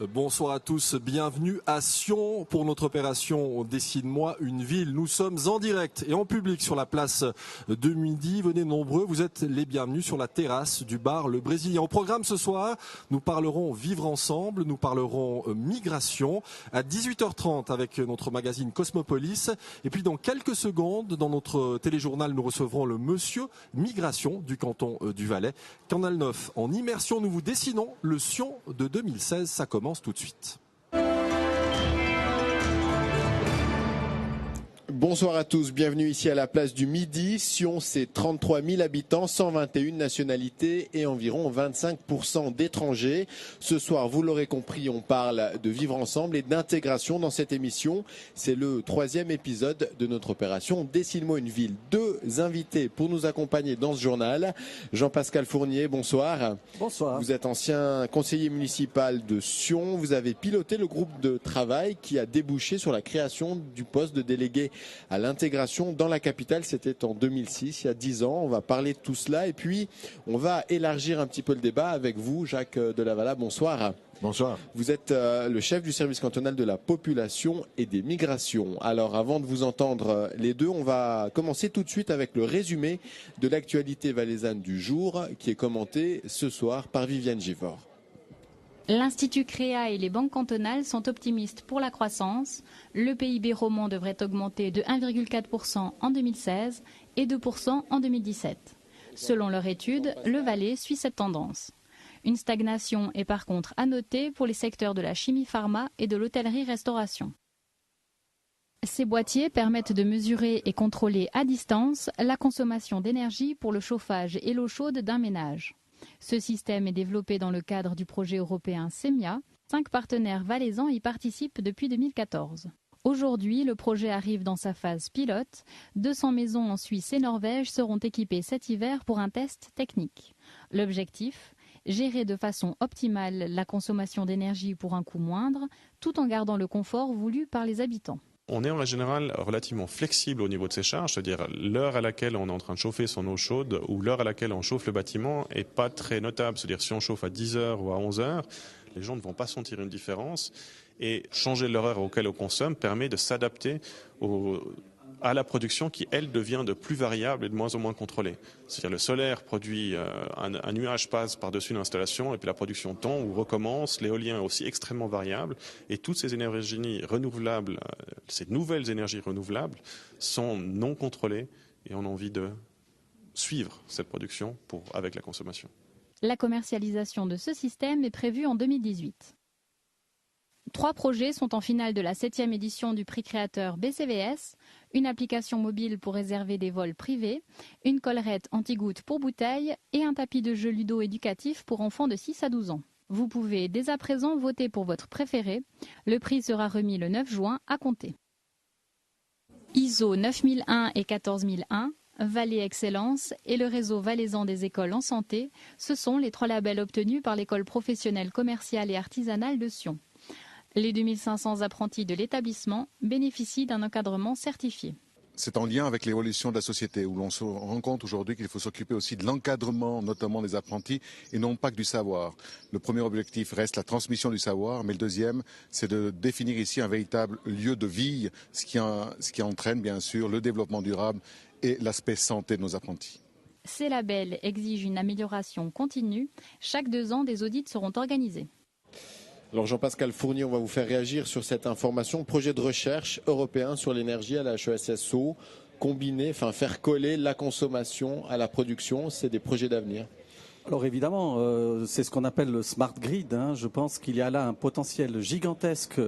Bonsoir à tous, bienvenue à Sion pour notre opération Dessine-moi une ville. Nous sommes en direct et en public sur la place de Midi. Venez nombreux, vous êtes les bienvenus sur la terrasse du bar Le Brésilien. Au programme ce soir, nous parlerons vivre ensemble, nous parlerons migration à 18h30 avec notre magazine Cosmopolis. Et puis dans quelques secondes, dans notre téléjournal, nous recevrons le monsieur migration du canton du Valais. Canal 9 en immersion, nous vous dessinons le Sion de 2016. Ça commence tout de suite. Bonsoir à tous, bienvenue ici à la place du Midi. Sion, c'est 33 000 habitants, 121 nationalités et environ 25% d'étrangers. Ce soir, vous l'aurez compris, on parle de vivre ensemble et d'intégration dans cette émission. C'est le 3e épisode de notre opération Dessine-moi une ville. 2 invités pour nous accompagner dans ce journal. Jean-Pascal Fournier, bonsoir. Bonsoir. Vous êtes ancien conseiller municipal de Sion. Vous avez piloté le groupe de travail qui a débouché sur la création du poste de délégué à l'intégration dans la capitale. C'était en 2006, il y a 10 ans. On va parler de tout cela et puis on va élargir un petit peu le débat avec vous, Jacques Delavala. Bonsoir. Bonsoir. Vous êtes le chef du service cantonal de la population et des migrations. Alors avant de vous entendre les deux, on va commencer tout de suite avec le résumé de l'actualité valaisanne du jour qui est commenté ce soir par Viviane Givor. L'Institut Créa et les banques cantonales sont optimistes pour la croissance. Le PIB roman devrait augmenter de 1,4% en 2016 et 2% en 2017. Selon leur étude, le Valais suit cette tendance. Une stagnation est par contre à noter pour les secteurs de la chimie pharma et de l'hôtellerie-restauration. Ces boîtiers permettent de mesurer et contrôler à distance la consommation d'énergie pour le chauffage et l'eau chaude d'un ménage. Ce système est développé dans le cadre du projet européen SEMIA. 5 partenaires valaisans y participent depuis 2014. Aujourd'hui, le projet arrive dans sa phase pilote. 200 maisons en Suisse et Norvège seront équipées cet hiver pour un test technique. L'objectif, gérer de façon optimale la consommation d'énergie pour un coût moindre, tout en gardant le confort voulu par les habitants. On est en général relativement flexible au niveau de ces charges, c'est-à-dire l'heure à laquelle on est en train de chauffer son eau chaude ou l'heure à laquelle on chauffe le bâtiment est pas très notable. C'est-à-dire si on chauffe à 10h ou à 11h, les gens ne vont pas sentir une différence et changer l'heure auquel on consomme permet de s'adapter à la production qui, elle, devient de plus variable et de moins en moins contrôlée. C'est-à-dire le solaire produit, un nuage passe par-dessus l'installation et puis la production tombe ou recommence. L'éolien est aussi extrêmement variable et toutes ces énergies renouvelables, ces nouvelles énergies renouvelables sont non contrôlées et on a envie de suivre cette production avec la consommation. La commercialisation de ce système est prévue en 2018. 3 projets sont en finale de la 7e édition du prix créateur BCVS, une application mobile pour réserver des vols privés, une collerette anti-gouttes pour bouteilles et un tapis de jeu ludo-éducatif pour enfants de 6 à 12 ans. Vous pouvez dès à présent voter pour votre préféré. Le prix sera remis le 9 juin à compter. ISO 9001 et 14001, Valais Excellence et le réseau valaisan des écoles en santé, ce sont les 3 labels obtenus par l'école professionnelle commerciale et artisanale de Sion. Les 2500 apprentis de l'établissement bénéficient d'un encadrement certifié. C'est en lien avec l'évolution de la société où l'on se rend compte aujourd'hui qu'il faut s'occuper aussi de l'encadrement, notamment des apprentis, et non pas que du savoir. Le premier objectif reste la transmission du savoir, mais le deuxième, c'est de définir ici un véritable lieu de vie, ce qui entraîne bien sûr le développement durable et l'aspect santé de nos apprentis. Ces labels exigent une amélioration continue. Chaque 2 ans, des audits seront organisés. Alors Jean-Pascal Fournier, on va vous faire réagir sur cette information. Projet de recherche européen sur l'énergie à la HESSO, faire coller la consommation à la production, c'est des projets d'avenir. Alors évidemment, c'est ce qu'on appelle le smart grid. Je pense qu'il y a là un potentiel gigantesque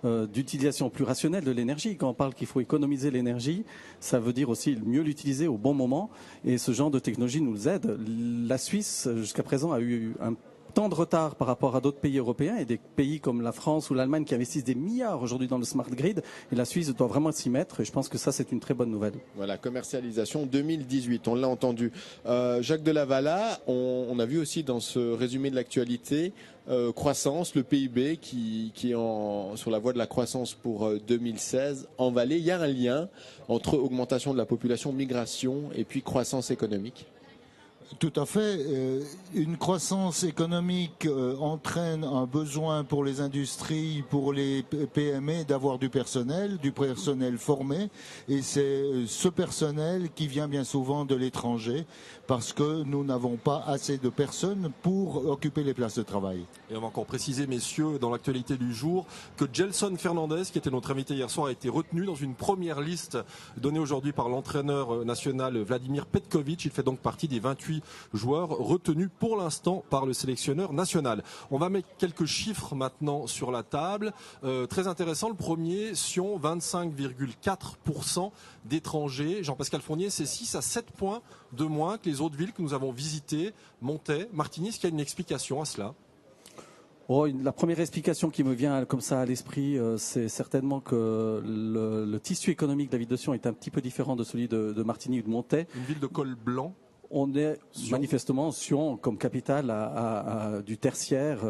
d'utilisation plus rationnelle de l'énergie. Quand on parle qu'il faut économiser l'énergie, ça veut dire aussi mieux l'utiliser au bon moment. Et ce genre de technologie nous aide. La Suisse, jusqu'à présent, a eu un temps de retard par rapport à d'autres pays européens et des pays comme la France ou l'Allemagne qui investissent des milliards aujourd'hui dans le smart grid. Et la Suisse doit vraiment s'y mettre et je pense que ça, c'est une très bonne nouvelle. Voilà, commercialisation 2018, on l'a entendu. Jacques Delavala, on a vu aussi dans ce résumé de l'actualité, croissance, le PIB qui est sur la voie de la croissance pour 2016 en Valais. Il y a un lien entre augmentation de la population, migration et puis croissance économique. Tout à fait. Une croissance économique entraîne un besoin pour les industries, pour les PME d'avoir du personnel formé. Et c'est ce personnel qui vient bien souvent de l'étranger parce que nous n'avons pas assez de personnes pour occuper les places de travail. Et on va encore préciser, messieurs, dans l'actualité du jour, que Gelson Fernandez, qui était notre invité hier soir, a été retenu dans une première liste donnée aujourd'hui par l'entraîneur national Vladimir Petkovic. Il fait donc partie des 28 joueurs retenus pour l'instant par le sélectionneur national. On va mettre quelques chiffres maintenant sur la table. Très intéressant, le premier, Sion, 25,4% d'étrangers. Jean-Pascal Fournier, c'est 6 à 7 points de moins que les autres villes que nous avons visitées. Montaix, Martigny, est-ce qu'il y a une explication à cela ? La première explication qui me vient comme ça à l'esprit, c'est certainement que le tissu économique de la ville de Sion est un petit peu différent de celui de Martigny ou de Montaix. Une ville de col blanc. On est manifestement, Sion, comme capitale, du tertiaire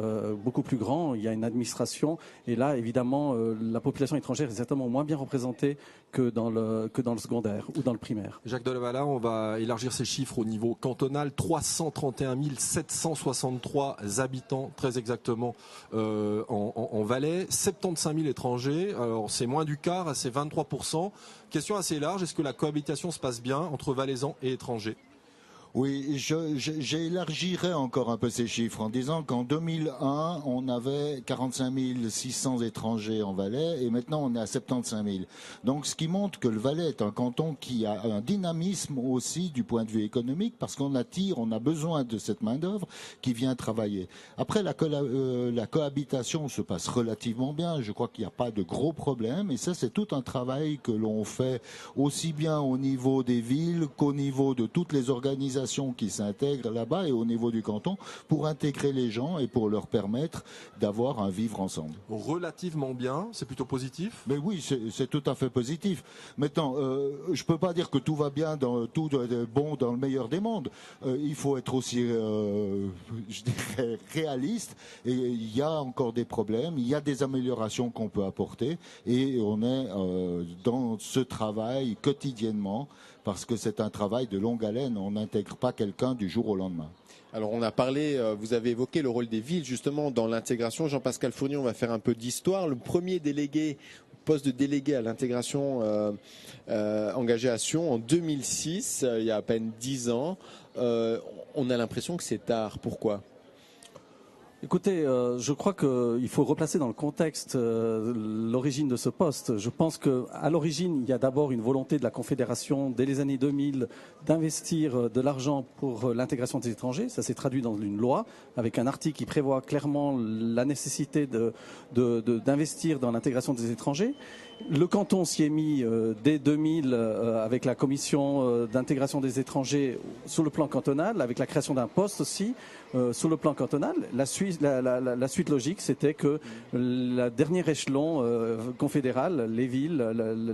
beaucoup plus grand. Il y a une administration. Et là, évidemment, la population étrangère est certainement moins bien représentée que dans le secondaire ou dans le primaire. Jacques Delavala, on va élargir ces chiffres au niveau cantonal. 331 763 habitants, très exactement, en Valais. 75 000 étrangers. Alors, c'est moins du quart, c'est 23%. Question assez large. Est-ce que la cohabitation se passe bien entre Valaisans et étrangers ? Oui, j'élargirais encore un peu ces chiffres en disant qu'en 2001, on avait 45 600 étrangers en Valais et maintenant on est à 75 000. Donc ce qui montre que le Valais est un canton qui a un dynamisme aussi du point de vue économique parce qu'on a besoin de cette main-d'œuvre qui vient travailler. Après, la cohabitation se passe relativement bien. Je crois qu'il n'y a pas de gros problèmes et ça, c'est tout un travail que l'on fait aussi bien au niveau des villes qu'au niveau de toutes les organisations qui s'intègrent là-bas et au niveau du canton pour intégrer les gens et pour leur permettre d'avoir un vivre ensemble. Relativement bien, c'est plutôt positif. Mais oui, c'est tout à fait positif. Maintenant, je peux pas dire que tout va bien, tout est bon dans le meilleur des mondes. Il faut être aussi, je dirais, réaliste. Et il y a encore des problèmes, il y a des améliorations qu'on peut apporter et on est dans ce travail quotidiennement. Parce que c'est un travail de longue haleine, on n'intègre pas quelqu'un du jour au lendemain. Alors on a parlé, vous avez évoqué le rôle des villes justement dans l'intégration. Jean-Pascal Fournier, on va faire un peu d'histoire. Le premier poste de délégué à l'intégration engagé à Sion en 2006, il y a à peine 10 ans. On a l'impression que c'est tard. Pourquoi ? Écoutez, je crois qu'il faut replacer dans le contexte l'origine de ce poste. Je pense qu'à l'origine, il y a d'abord une volonté de la Confédération, dès les années 2000, d'investir de l'argent pour l'intégration des étrangers. Ça s'est traduit dans une loi, avec un article qui prévoit clairement la nécessité d'investir dans l'intégration des étrangers. Le canton s'y est mis dès 2000 avec la commission d'intégration des étrangers sur le plan cantonal, avec la création d'un poste aussi sur le plan cantonal. La suite logique, c'était que la dernière échelon confédéral, les villes,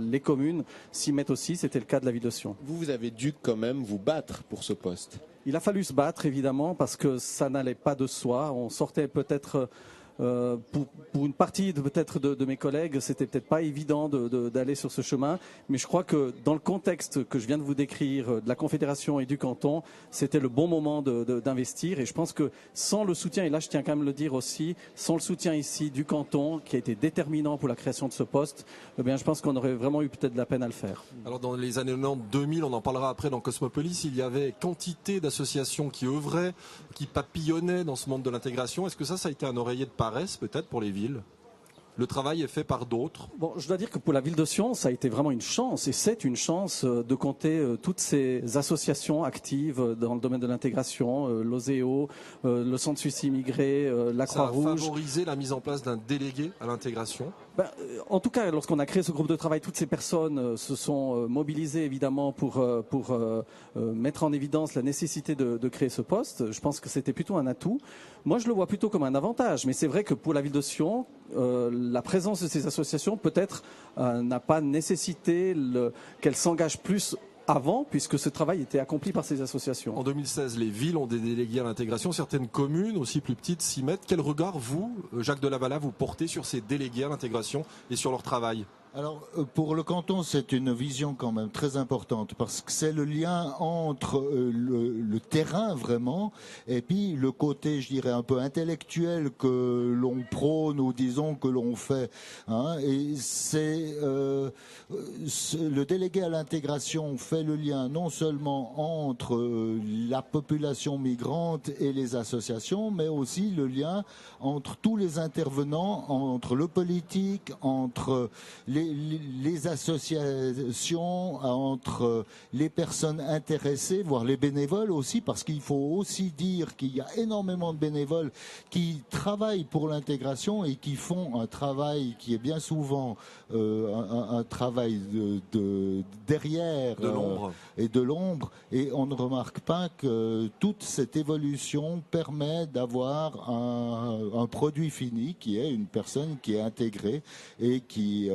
les communes s'y mettent aussi. C'était le cas de la ville de Sion. Vous avez dû quand même vous battre pour ce poste. Il a fallu se battre, évidemment, parce que ça n'allait pas de soi. On sortait peut-être... pour une partie de mes collègues, c'était peut-être pas évident d'aller sur ce chemin, mais je crois que dans le contexte que je viens de vous décrire, de la Confédération et du canton, c'était le bon moment d'investir. Et je pense que sans le soutien, et là je tiens quand même à le dire aussi, sans le soutien ici du canton, qui a été déterminant pour la création de ce poste, eh bien je pense qu'on aurait vraiment eu peut-être de la peine à le faire. Alors dans les années 90-2000, on en parlera après dans Cosmopolis, il y avait quantité d'associations qui œuvraient, qui papillonnaient dans ce monde de l'intégration. Est-ce que ça a été un oreiller de paresse peut-être pour les villes ? Le travail est fait par d'autres. Bon, je dois dire que pour la ville de Sion, ça a été vraiment une chance, et c'est une chance de compter toutes ces associations actives dans le domaine de l'intégration, l'OSEO, le Centre Suisse Immigré, la Croix-Rouge. Ça a favorisé la mise en place d'un délégué à l'intégration. En tout cas, lorsqu'on a créé ce groupe de travail, toutes ces personnes se sont mobilisées évidemment pour mettre en évidence la nécessité de créer ce poste. Je pense que c'était plutôt un atout. Moi, je le vois plutôt comme un avantage, mais c'est vrai que pour la ville de Sion, la présence de ces associations peut-être n'a pas nécessité qu'elles s'engagent plus avant, puisque ce travail était accompli par ces associations. En 2016, les villes ont des délégués à l'intégration. Certaines communes, aussi plus petites, s'y mettent. Quel regard, vous, Jacques Delavala, vous portez sur ces délégués à l'intégration et sur leur travail ? Alors, pour le canton, c'est une vision quand même très importante parce que c'est le lien entre le terrain vraiment et puis le côté, je dirais, un peu intellectuel que l'on prône ou disons que l'on fait. Et c'est le délégué à l'intégration fait le lien non seulement entre la population migrante et les associations, mais aussi le lien entre tous les intervenants, entre le politique, entre les associations, entre les personnes intéressées, voire les bénévoles aussi, parce qu'il faut aussi dire qu'il y a énormément de bénévoles qui travaillent pour l'intégration et qui font un travail qui est bien souvent un travail de derrière et de l'ombre, et on ne remarque pas que toute cette évolution permet d'avoir un produit fini qui est une personne qui est intégrée et qui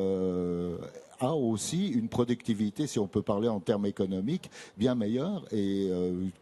a aussi une productivité, si on peut parler en termes économiques, bien meilleure et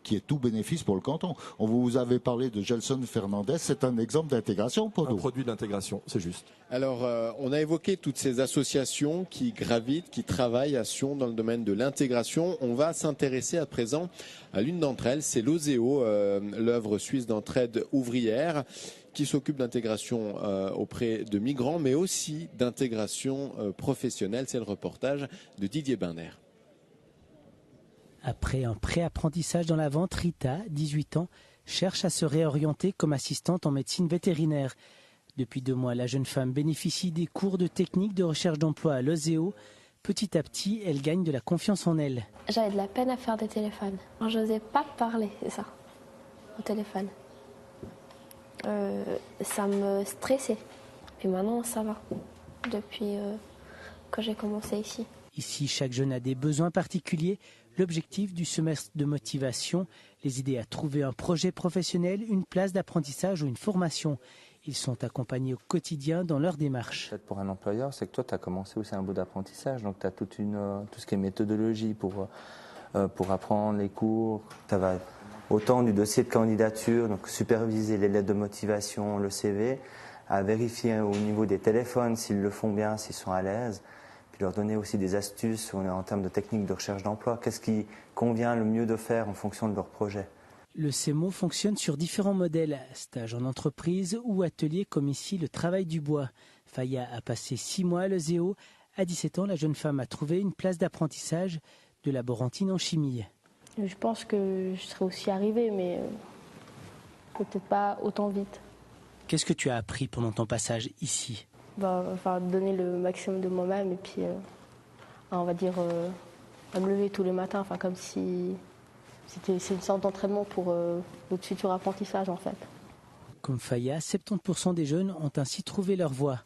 qui est tout bénéfice pour le canton. On vous avait parlé de Gelson Fernandez, c'est un exemple d'intégration pour nous. Un produit d'intégration, c'est juste. Alors, on a évoqué toutes ces associations qui gravitent, qui travaillent à Sion dans le domaine de l'intégration. On va s'intéresser à présent à l'une d'entre elles, c'est l'OSEO, l'œuvre suisse d'entraide ouvrière, qui s'occupe d'intégration auprès de migrants, mais aussi d'intégration professionnelle. C'est le reportage de Didier Binder. Après un pré-apprentissage dans la vente, Rita, 18 ans, cherche à se réorienter comme assistante en médecine vétérinaire. Depuis 2 mois, la jeune femme bénéficie des cours de technique de recherche d'emploi à l'OSEO. Petit à petit, elle gagne de la confiance en elle. J'avais de la peine à faire des téléphones. Je n'osais pas parler, c'est ça, au téléphone. Ça me stressait. Et maintenant, ça va, depuis que j'ai commencé ici. Ici, chaque jeune a des besoins particuliers. L'objectif du semestre de motivation, les aider à trouver un projet professionnel, une place d'apprentissage ou une formation. Ils sont accompagnés au quotidien dans leur démarche. Pour un employeur, c'est que toi, tu as commencé aussi un bout d'apprentissage. Donc, tu as tout ce qui est méthodologie pour apprendre les cours. Tu as autant du dossier de candidature, donc superviser les lettres de motivation, le CV, à vérifier au niveau des téléphones s'ils le font bien, s'ils sont à l'aise, puis leur donner aussi des astuces en termes de techniques de recherche d'emploi. Qu'est-ce qui convient le mieux de faire en fonction de leur projet. Le CEMO fonctionne sur différents modèles, stage en entreprise ou atelier comme ici le travail du bois. Faya a passé 6 mois à l'OSEO. À 17 ans, la jeune femme a trouvé une place d'apprentissage de laborantine en chimie. Je pense que je serais aussi arrivée, mais peut-être pas autant vite. Qu'est-ce que tu as appris pendant ton passage ici ? Donner le maximum de moi-même et puis, on va dire, à me lever tous les matins, comme si c'est une sorte d'entraînement pour notre futur apprentissage en fait. Comme Faya, 70% des jeunes ont ainsi trouvé leur voie.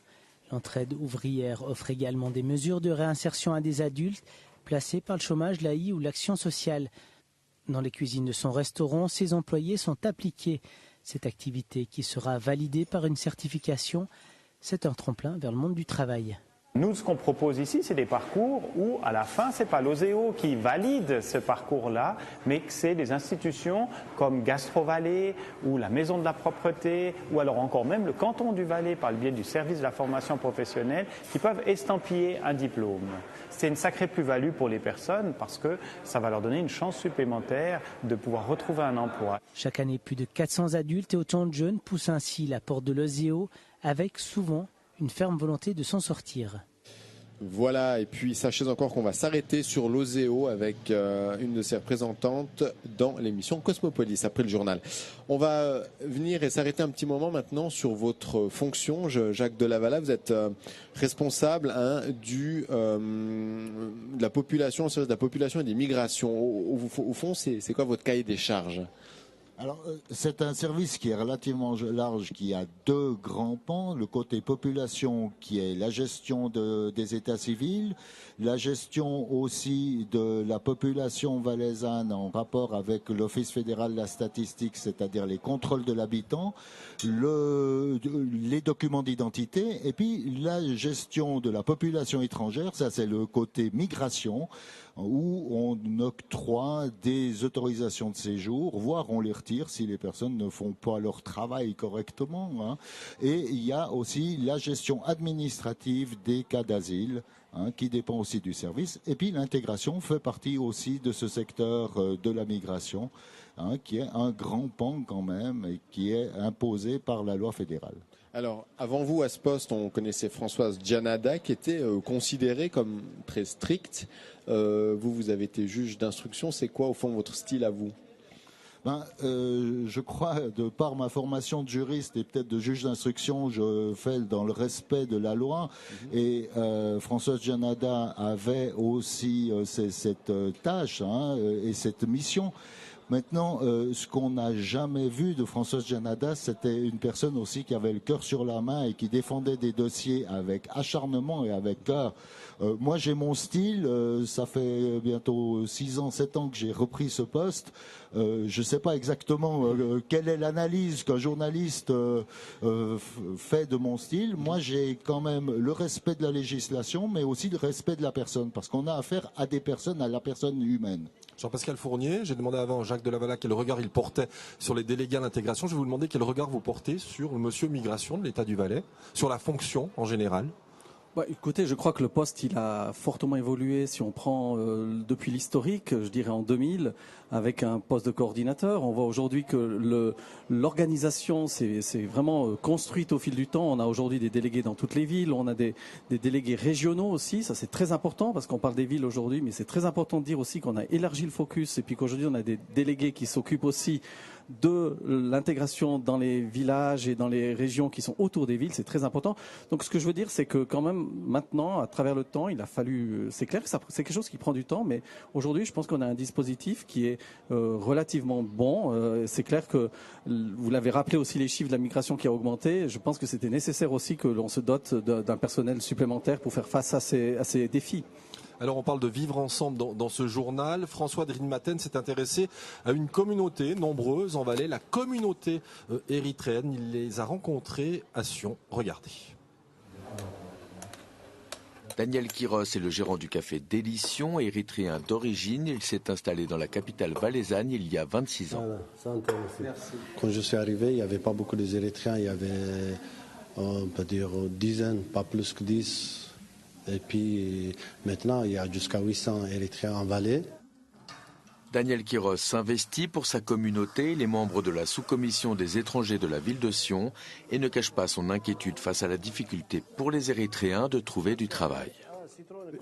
L'entraide ouvrière offre également des mesures de réinsertion à des adultes placés par le chômage, l'AI ou l'action sociale. Dans les cuisines de son restaurant, ses employés sont appliqués. Cette activité, qui sera validée par une certification, c'est un tremplin vers le monde du travail. Nous, ce qu'on propose ici, c'est des parcours où, à la fin, ce n'est pas l'OSEO qui valide ce parcours-là, mais que c'est des institutions comme Gastro-Valais ou la Maison de la Propreté, ou alors encore même le canton du Valais, par le biais du service de la formation professionnelle, qui peuvent estampiller un diplôme. C'est une sacrée plus-value pour les personnes parce que ça va leur donner une chance supplémentaire de pouvoir retrouver un emploi. Chaque année, plus de 400 adultes et autant de jeunes poussent ainsi la porte de l'OSEO, avec souvent une ferme volonté de s'en sortir. Voilà, et puis sachez encore qu'on va s'arrêter sur l'OSEO avec une de ses représentantes dans l'émission Cosmopolis après le journal. On va venir et s'arrêter un petit moment maintenant sur votre fonction. Jacques Delavala, vous êtes responsable de la population, de la population et des migrations. Au fond, c'est quoi votre cahier des charges ? Alors, c'est un service qui est relativement large, qui a 2 grands pans. Le côté population, qui est la gestion des états civils, la gestion aussi de la population valaisanne en rapport avec l'Office fédéral de la statistique, c'est-à-dire les contrôles de l'habitant, les documents d'identité, et puis la gestion de la population étrangère, ça c'est le côté migration, où on octroie des autorisations de séjour, voire on les retire si les personnes ne font pas leur travail correctement. Et il y a aussi la gestion administrative des cas d'asile qui dépend aussi du service. Et puis l'intégration fait partie aussi de ce secteur de la migration, qui est un grand pan quand même et qui est imposé par la loi fédérale. Alors, avant vous, à ce poste, on connaissait Françoise Giannadat, qui était considérée comme très stricte. Vous avez été juge d'instruction. C'est quoi, au fond, votre style à vous ? Je crois, de par ma formation de juriste et peut-être de juge d'instruction, je fais dans le respect de la loi. Et Françoise Giannadat avait aussi cette tâche et cette mission. Maintenant, ce qu'on n'a jamais vu de Françoise Giannadat, c'était une personne aussi qui avait le cœur sur la main et qui défendait des dossiers avec acharnement et avec cœur. Moi, j'ai mon style. Ça fait bientôt 6 ans, 7 ans que j'ai repris ce poste. Je ne sais pas exactement quelle est l'analyse qu'un journaliste fait de mon style. Moi, j'ai quand même le respect de la législation, mais aussi le respect de la personne, parce qu'on a affaire à des personnes, à la personne humaine. Jean-Pascal Fournier, j'ai demandé avant à Jacques Delavala quel regard il portait sur les délégués à l'intégration. Je vais vous demander quel regard vous portez sur le monsieur Migration de l'État du Valais, sur la fonction en général. Écoutez, je crois que le poste, il a fortement évolué. Si on prend depuis l'historique, je dirais en 2000, avec un poste de coordinateur, on voit aujourd'hui que l'organisation s'est vraiment construite au fil du temps. On a aujourd'hui des délégués dans toutes les villes, on a des délégués régionaux aussi. Ça, c'est très important parce qu'on parle des villes aujourd'hui, mais c'est très important de dire aussi qu'on a élargi le focus et puis qu'aujourd'hui, on a des délégués qui s'occupent aussi de l'intégration dans les villages et dans les régions qui sont autour des villes, c'est très important. Donc ce que je veux dire, c'est que quand même maintenant, à travers le temps, il a fallu, c'est clair que c'est quelque chose qui prend du temps, mais aujourd'hui, je pense qu'on a un dispositif qui est relativement bon. C'est clair que, vous l'avez rappelé aussi, les chiffres de la migration qui a augmenté. Je pense que c'était nécessaire aussi que l'on se dote d'un personnel supplémentaire pour faire face à ces défis. Alors on parle de vivre ensemble dans ce journal. François Drinmaten s'est intéressé à une communauté nombreuse en Valais, la communauté érythréenne. Il les a rencontrés à Sion. Regardez. Daniel Quiros est le gérant du café Délition, érythréen d'origine. Il s'est installé dans la capitale valaisanne il y a 26 ans. Voilà, merci. Quand je suis arrivé, il n'y avait pas beaucoup d'Érythréens. Il y avait, on peut dire, dizaines, pas plus que 10. Et puis maintenant, il y a jusqu'à 800 Érythréens en Valais. Daniel Quiros s'investit pour sa communauté. Il est membre de la sous-commission des étrangers de la ville de Sion et ne cache pas son inquiétude face à la difficulté pour les Érythréens de trouver du travail.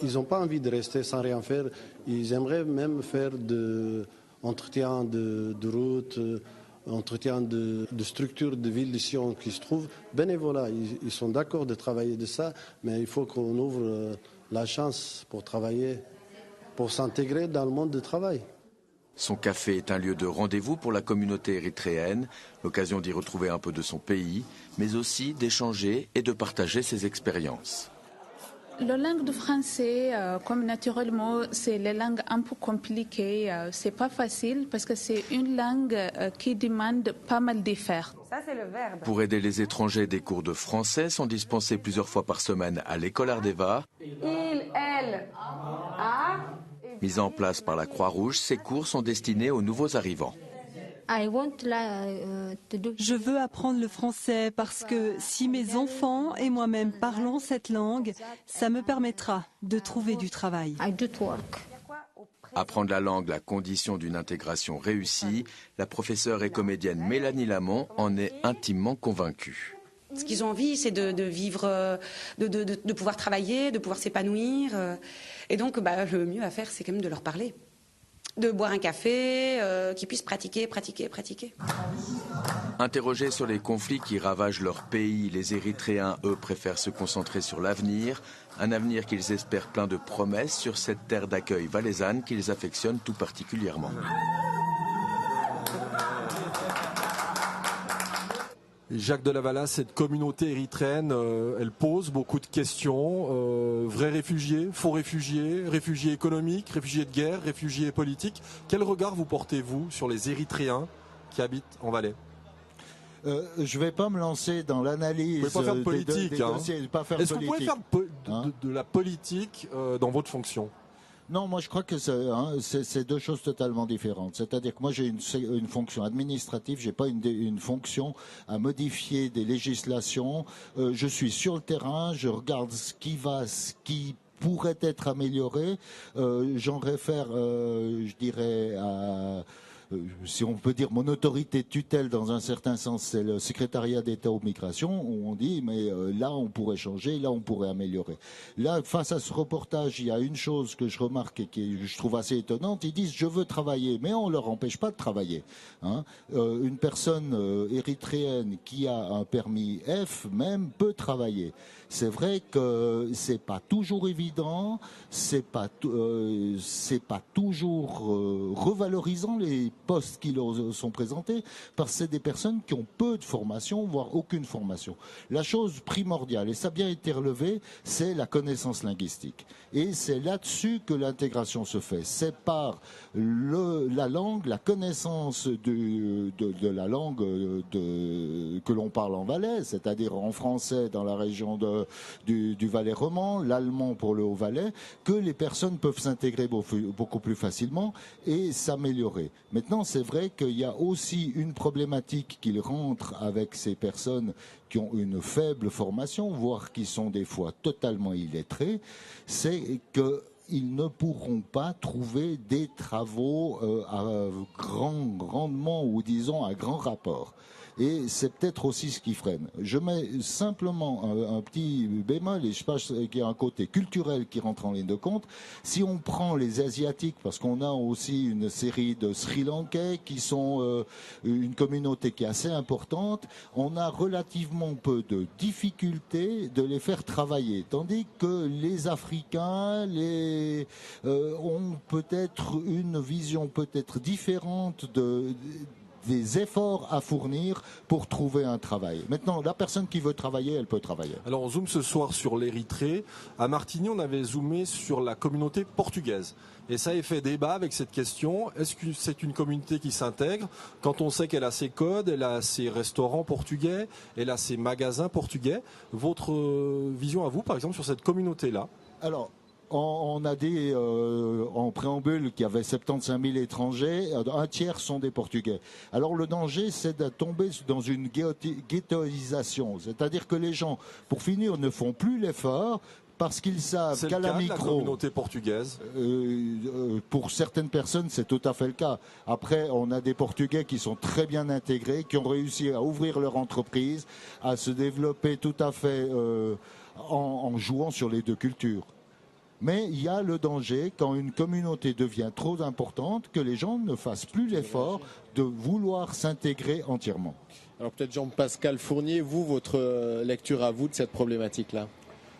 Ils n'ont pas envie de rester sans rien faire. Ils aimeraient même faire de entretien de route, entretien de structures de ville de Sion qui se trouvent bénévolat. Ils sont d'accord de travailler de ça, mais il faut qu'on ouvre la chance pour travailler, pour s'intégrer dans le monde du travail. Son café est un lieu de rendez-vous pour la communauté érythréenne, l'occasion d'y retrouver un peu de son pays, mais aussi d'échanger et de partager ses expériences. La langue de français, comme naturellement, c'est les langues un peu compliquées. C'est pas facile parce que c'est une langue qui demande pas mal d'efforts. Ça, c'est le verbe. Pour aider les étrangers, des cours de français sont dispensés plusieurs fois par semaine à l'école Ardeva. Il, elle, a. Mis en place par la Croix-Rouge, ces cours sont destinés aux nouveaux arrivants. Je veux apprendre le français parce que si mes enfants et moi-même parlons cette langue, ça me permettra de trouver du travail. Apprendre la langue, la condition d'une intégration réussie, la professeure et comédienne Mélanie Lamont en est intimement convaincue. Ce qu'ils ont envie, c'est de vivre, de pouvoir travailler, de pouvoir s'épanouir. Et donc, le mieux à faire, c'est quand même de leur parler. De boire un café, qu'ils puissent pratiquer. Interrogés sur les conflits qui ravagent leur pays, les Érythréens, eux, préfèrent se concentrer sur l'avenir. Un avenir qu'ils espèrent plein de promesses sur cette terre d'accueil valaisanne qu'ils affectionnent tout particulièrement. Jacques Delavala, cette communauté érythréenne, elle pose beaucoup de questions. Vrais réfugiés, faux réfugiés, réfugiés économiques, réfugiés de guerre, réfugiés politiques. Quel regard vous portez-vous sur les Érythréens qui habitent en Valais ? Je ne vais pas me lancer dans l'analyse. Vous pouvez pas faire de politique. Est-ce que vous pouvez faire de la politique dans votre fonction ? Non, moi je crois que c'est deux choses totalement différentes. C'est-à-dire que moi j'ai une fonction administrative, j'ai pas une fonction à modifier des législations. Je suis sur le terrain, je regarde ce qui pourrait être amélioré. J'en réfère, je dirais, à... si on peut dire mon autorité de tutelle dans un certain sens, c'est le secrétariat d'État aux migrations, où on dit mais là on pourrait changer, là on pourrait améliorer. Là, face à ce reportage, il y a une chose que je remarque et que je trouve assez étonnante. Ils disent je veux travailler, mais on leur empêche pas de travailler. Hein. Une personne érythréenne qui a un permis F même peut travailler. C'est vrai que c'est pas toujours évident, c'est pas toujours revalorisant les postes qui leur sont présentés, parce que c'est des personnes qui ont peu de formation, voire aucune formation. La chose primordiale, et ça a bien été relevé, c'est la connaissance linguistique. Et c'est là-dessus que l'intégration se fait. C'est par la langue, la connaissance de la langue que l'on parle en Valais, c'est-à-dire en français dans la région du Valais roman, l'allemand pour le Haut-Valais, que les personnes peuvent s'intégrer beaucoup plus facilement et s'améliorer. Maintenant, c'est vrai qu'il y a aussi une problématique qui rentre avec ces personnes qui ont une faible formation, voire qui sont des fois totalement illettrés, c'est qu'ils ne pourront pas trouver des travaux à grand rendement ou disons à grand rapport. Et c'est peut-être aussi ce qui freine. Je mets simplement un petit bémol, et je pense qu'il y a un côté culturel qui rentre en ligne de compte. Si on prend les Asiatiques, parce qu'on a aussi une série de Sri Lankais qui sont une communauté qui est assez importante, on a relativement peu de difficultés de les faire travailler. Tandis que les Africains ont peut-être une vision peut-être différente des efforts à fournir pour trouver un travail. Maintenant, la personne qui veut travailler, elle peut travailler. Alors on zoome ce soir sur l'Érythrée. À Martigny, on avait zoomé sur la communauté portugaise. Et ça a fait débat avec cette question. Est-ce que c'est une communauté qui s'intègre quand on sait qu'elle a ses codes, elle a ses restaurants portugais, elle a ses magasins portugais? Votre vision à vous, par exemple, sur cette communauté-là? Alors, on a dit en préambule qu'il y avait 75 000 étrangers, un tiers sont des Portugais. Alors le danger, c'est de tomber dans une ghettoisation. C'est-à-dire que les gens, pour finir, ne font plus l'effort parce qu'ils savent qu'à la micro, la communauté portugaise. Pour certaines personnes, c'est tout à fait le cas. Après, on a des Portugais qui sont très bien intégrés, qui ont réussi à ouvrir leur entreprise, à se développer tout à fait en jouant sur les deux cultures. Mais il y a le danger, quand une communauté devient trop importante, que les gens ne fassent plus l'effort de vouloir s'intégrer entièrement. Alors peut-être Jean-Pascal Fournier, vous, votre lecture à vous de cette problématique-là?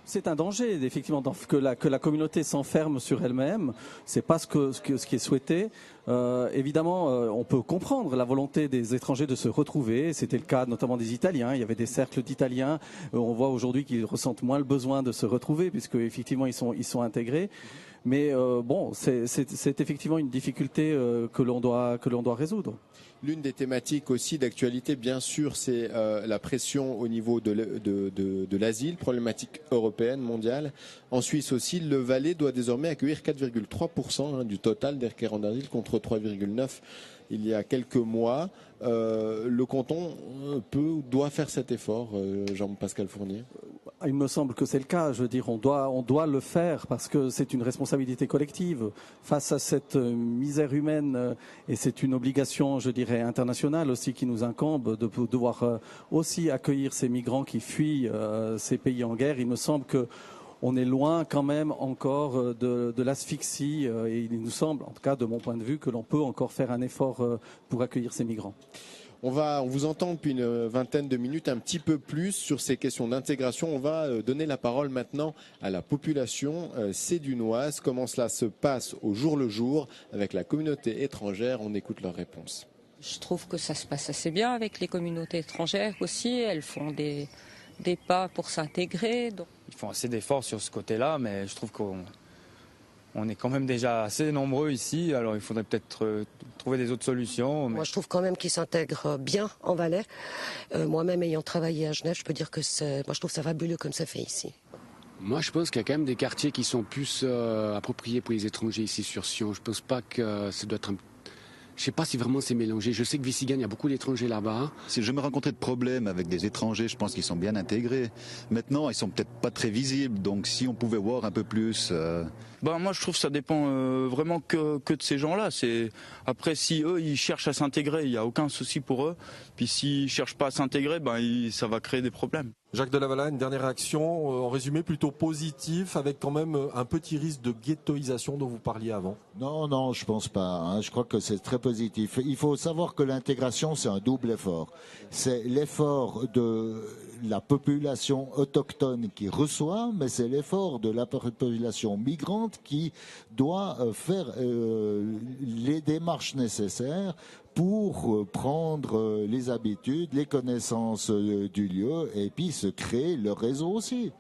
C'est un danger, effectivement, que la communauté s'enferme sur elle-même. C'est pas ce qui est souhaité. Évidemment, on peut comprendre la volonté des étrangers de se retrouver. C'était le cas notamment des Italiens. Il y avait des cercles d'Italiens. On voit aujourd'hui qu'ils ressentent moins le besoin de se retrouver, puisque effectivement ils sont intégrés. Mais bon, c'est effectivement une difficulté que l'on doit résoudre. L'une des thématiques aussi d'actualité, bien sûr, c'est la pression au niveau de l'asile, problématique européenne, mondiale. En Suisse aussi, le Valais doit désormais accueillir 4,3% du total des requérants d'asile contre 3,9% il y a quelques mois. Le canton doit faire cet effort, Jean-Pascal Fournier. Il me semble que c'est le cas. Je veux dire, on doit le faire parce que c'est une responsabilité collective face à cette misère humaine et c'est une obligation, je dirais, internationale aussi qui nous incombe de devoir aussi accueillir ces migrants qui fuient ces pays en guerre. Il me semble que on est loin quand même encore de l'asphyxie et il nous semble, en tout cas de mon point de vue, que l'on peut encore faire un effort pour accueillir ces migrants. On vous entend depuis une vingtaine de minutes un petit peu plus sur ces questions d'intégration. On va donner la parole maintenant à la population sédunoise. Comment cela se passe au jour le jour avec la communauté étrangère? On écoute leurs réponses. Je trouve que ça se passe assez bien avec les communautés étrangères aussi. Elles font des pas pour s'intégrer. Donc. Ils font assez d'efforts sur ce côté-là, mais je trouve qu'on est quand même déjà assez nombreux ici. Alors il faudrait peut-être trouver des autres solutions. Mais... Moi, je trouve quand même qu'ils s'intègrent bien en Valais. Moi-même, ayant travaillé à Genève, je peux dire que moi, je trouve ça fabuleux comme ça fait ici. Moi, je pense qu'il y a quand même des quartiers qui sont plus appropriés pour les étrangers ici sur Sion. Je ne pense pas que ça doit être Je ne sais pas si vraiment c'est mélangé. Je sais que Vissigan, il y a beaucoup d'étrangers là-bas. Si je me rencontrais de problèmes avec des étrangers, je pense qu'ils sont bien intégrés. Maintenant, ils sont peut-être pas très visibles, donc si on pouvait voir un peu plus... Moi, je trouve que ça dépend vraiment que de ces gens-là. Après, si eux, ils cherchent à s'intégrer, il n'y a aucun souci pour eux. Puis s'ils ne cherchent pas à s'intégrer, ça va créer des problèmes. Jacques Delavala, une dernière réaction, en résumé plutôt positif, avec quand même un petit risque de ghettoisation dont vous parliez avant. Non, je pense pas. Je crois que c'est très positif. Il faut savoir que l'intégration, c'est un double effort. C'est l'effort de la population autochtone qui reçoit, mais c'est l'effort de la population migrante qui doit faire les démarches nécessaires pour prendre les habitudes, les connaissances du lieu et puis se créer le réseau aussi.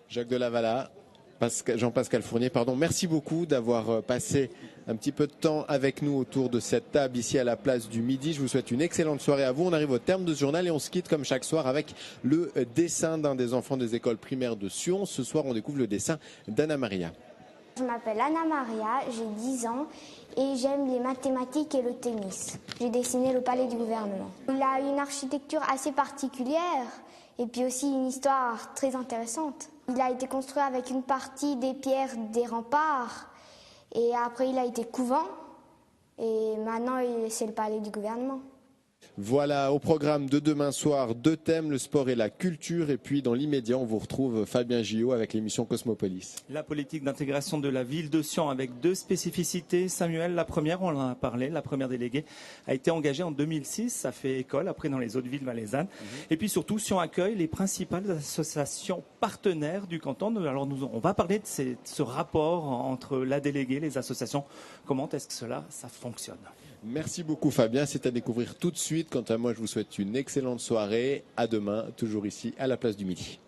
Jacques Delavala, Jean-Pascal Fournier, merci beaucoup d'avoir passé un petit peu de temps avec nous autour de cette table ici à la place du Midi. Je vous souhaite une excellente soirée à vous. On arrive au terme de ce journal et on se quitte comme chaque soir avec le dessin d'un des enfants des écoles primaires de Sion. Ce soir, on découvre le dessin d'Anna Maria. Je m'appelle Anna Maria, j'ai 10 ans et j'aime les mathématiques et le tennis. J'ai dessiné le palais du gouvernement. Il a une architecture assez particulière et puis aussi une histoire très intéressante. Il a été construit avec une partie des pierres des remparts et après il a été couvent et maintenant c'est le palais du gouvernement. Voilà, au programme de demain soir, 2 thèmes, le sport et la culture. Et puis dans l'immédiat, on vous retrouve Fabien Gillot avec l'émission Cosmopolis. La politique d'intégration de la ville de Sion avec 2 spécificités. Samuel, la première, on en a parlé, la première déléguée a été engagée en 2006. Ça fait école après dans les autres villes valaisannes. Et puis surtout, Sion accueille les principales associations partenaires du canton. Alors on va parler de ce rapport entre la déléguée, les associations. Comment est-ce que ça fonctionne ? Merci beaucoup Fabien, c'est à découvrir tout de suite. Quant à moi, je vous souhaite une excellente soirée. À demain, toujours ici à la place du Midi.